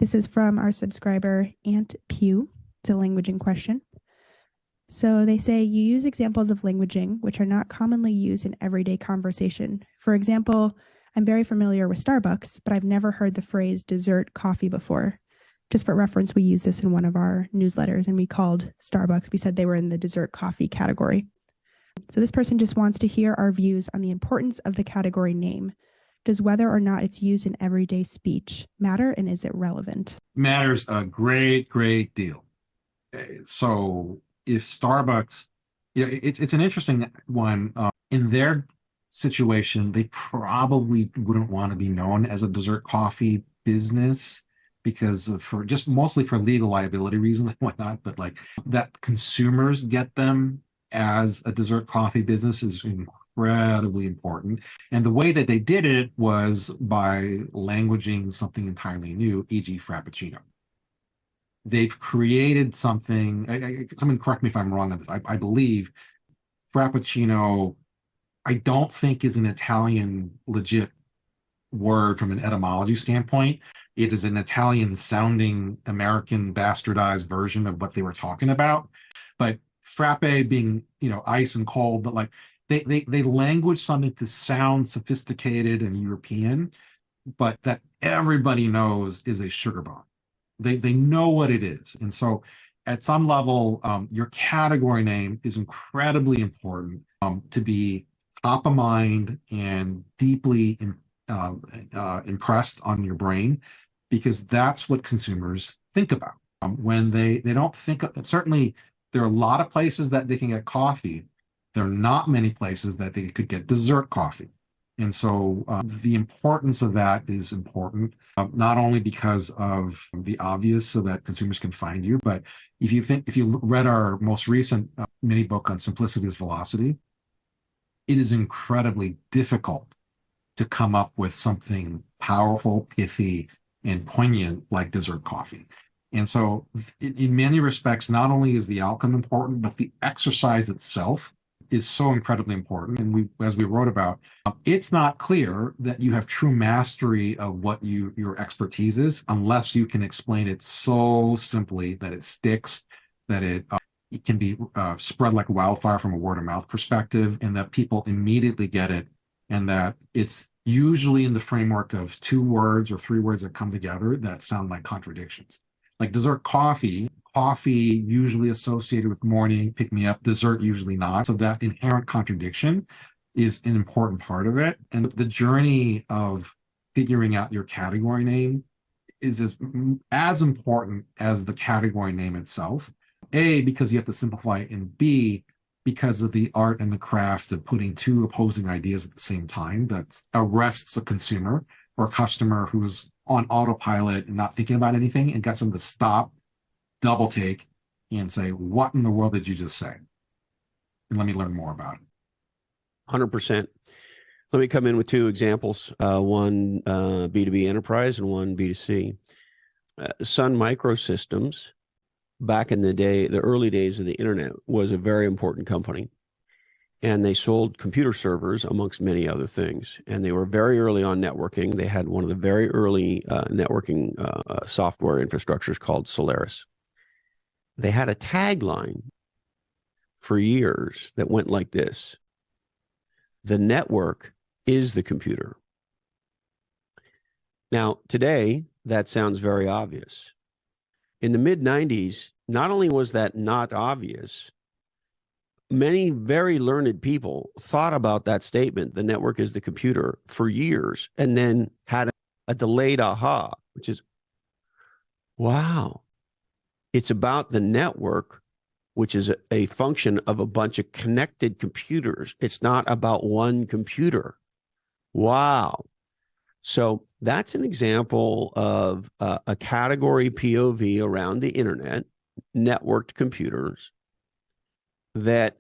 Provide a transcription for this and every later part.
This is from our subscriber, Aunt Pew. It's a languaging question. So they say you use examples of languaging which are not commonly used in everyday conversation. For example, I'm very familiar with Starbucks, but I've never heard the phrase dessert coffee before. Just for reference, we used this in one of our newsletters and we called Starbucks. We said they were in the dessert coffee category. So this person just wants to hear our views on the importance of the category name. Does whether or not it's used in everyday speech matter, and is it relevant? Matters a great deal. So if Starbucks, it's an interesting one. In their situation, they probably wouldn't want to be known as a dessert coffee business because for just mostly for legal liability reasons and whatnot, but like that consumers get them as a dessert coffee business is incredibly important. And the way that they did it was by languaging something entirely new, e.g. Frappuccino. They've created something, someone correct me if I'm wrong on this, I believe Frappuccino, I don't think is an Italian legit word from an etymology standpoint. It is an Italian sounding American bastardized version of what they were talking about. But frappe being, ice and cold, but like they language something to sound sophisticated and European, but that everybody knows is a sugar bomb. They know what it is. And so at some level, your category name is incredibly important to be top of mind and deeply impressed on your brain, because that's what consumers think about. When they don't think of, certainly there are a lot of places that they can get coffee. There are not many places that they could get dessert coffee. And so the importance of that is important, not only because of the obvious so that consumers can find you, but if you read our most recent mini book on Simplicity is Velocity, it is incredibly difficult to come up with something powerful, pithy, and poignant like dessert coffee. And so in many respects, not only is the outcome important, but the exercise itself is so incredibly important. And as we wrote about, it's not clear that you have true mastery of what your expertise is unless you can explain it so simply that it sticks, that it can be spread like wildfire from a word of mouth perspective, and that people immediately get it, and that it's usually in the framework of 2 words or 3 words that come together that sound like contradictions. Like dessert coffee usually associated with morning, pick me up, dessert usually not. So that inherent contradiction is an important part of it. And the journey of figuring out your category name is as important as the category name itself. A, because you have to simplify it, and B, because of the art and the craft of putting 2 opposing ideas at the same time that arrests a consumer or customer who's on autopilot and not thinking about anything, and gets them to stop, double take, and say, what in the world did you just say? And let me learn more about it. 100%. Let me come in with 2 examples, one B2B enterprise and one B2C. Sun Microsystems, back in the day, the early days of the internet, was a very important company. And they sold computer servers amongst many other things. And they were very early on networking. They had one of the very early networking software infrastructures called Solaris. They had a tagline for years that went like this: the network is the computer. Now, today, that sounds very obvious. In the mid-90s, not only was that not obvious, many very learned people thought about that statement, the network is the computer, for years, and then had a delayed aha, which is, wow, it's about the network, which is a function of a bunch of connected computers. It's not about one computer. Wow. So that's an example of a category POV around the internet, networked computers, that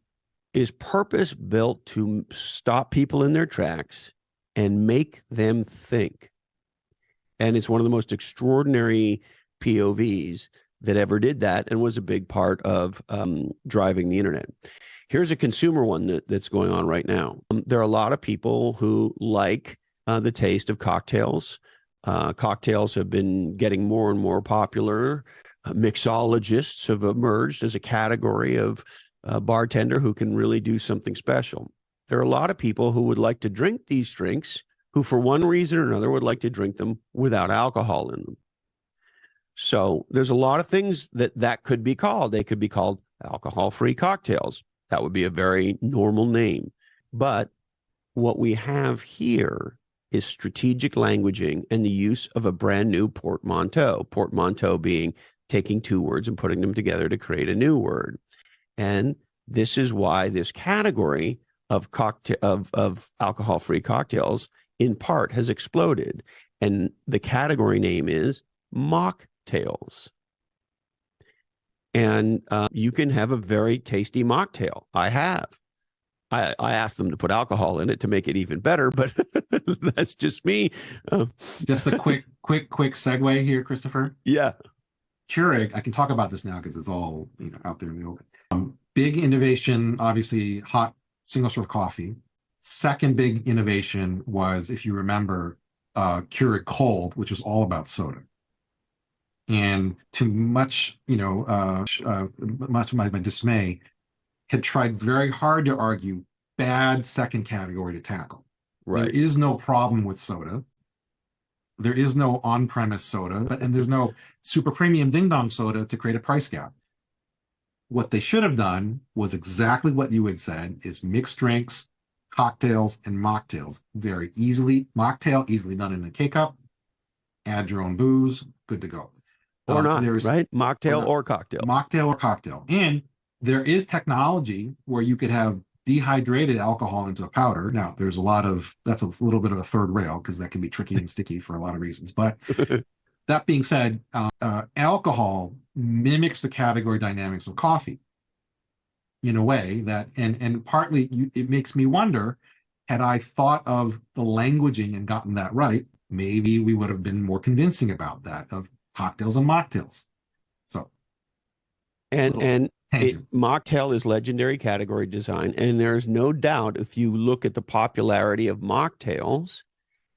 is purpose built to stop people in their tracks and make them think. And it's one of the most extraordinary POVs that ever did that, and was a big part of driving the internet. Here's a consumer one that's going on right now. There are a lot of people who like the taste of cocktails Cocktails have been getting more and more popular. Mixologists have emerged as a category of bartender who can really do something special. There are a lot of people who would like to drink these drinks who, for one reason or another, would like to drink them without alcohol in them. So there's a lot of things that could be called. They could be called alcohol-free cocktails. That would be a very normal name. But what we have here is strategic languaging and the use of a brand new portmanteau. Portmanteau being taking two words and putting them together to create a new word. And this is why this category of alcohol-free cocktails in part has exploded. And the category name is mocktails. And you can have a very tasty mocktail. I have. I asked them to put alcohol in it to make it even better, but that's just me. Just a quick segue here, Christopher. Yeah. Keurig, I can talk about this now because it's all out there in the open. Big innovation, obviously, hot single serve coffee. Second big innovation was, if you remember, Keurig Cold, which was all about soda. And to much of my dismay, had tried very hard to argue bad second category to tackle. Right. There is no problem with soda. There is no on-premise soda, and there's no super premium ding-dong soda to create a price gap. What they should have done was exactly what you had said, is mixed drinks, cocktails, and mocktails. Very easily, mocktail, easily done in a K-cup, add your own booze, good to go. Or not, right? Mocktail or cocktail. Mocktail or cocktail. And there is technology where you could have dehydrated alcohol into a powder. Now, that's a little bit of a third rail because that can be tricky and sticky for a lot of reasons. But that being said, alcohol mimics the category dynamics of coffee in a way that, and partly it makes me wonder, had I thought of the languaging and gotten that right, maybe we would have been more convincing about that, of cocktails and mocktails. So, mocktail is legendary category design, and there's no doubt, if you look at the popularity of mocktails,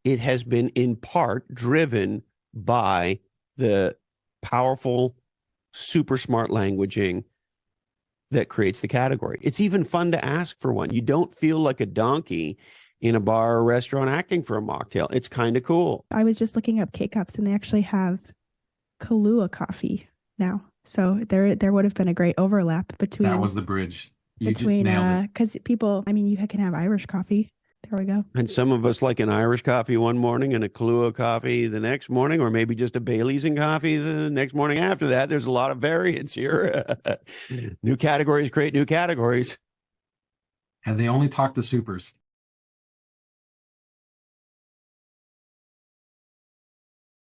it has been in part driven by the powerful, super smart languaging that creates the category. It's even fun to ask for one. You don't feel like a donkey in a bar or restaurant acting for a mocktail. It's kind of cool. I was just looking up K-Cups, and they actually have Kahlua coffee now. So there would have been a great overlap between. That was the bridge. You just nailed it. Because people, you can have Irish coffee. There we go. And some of us like an Irish coffee one morning and a Kahlua coffee the next morning, or maybe just a Bailey's and coffee the next morning after that. There's a lot of variance here. New categories create new categories. And they only talk to supers.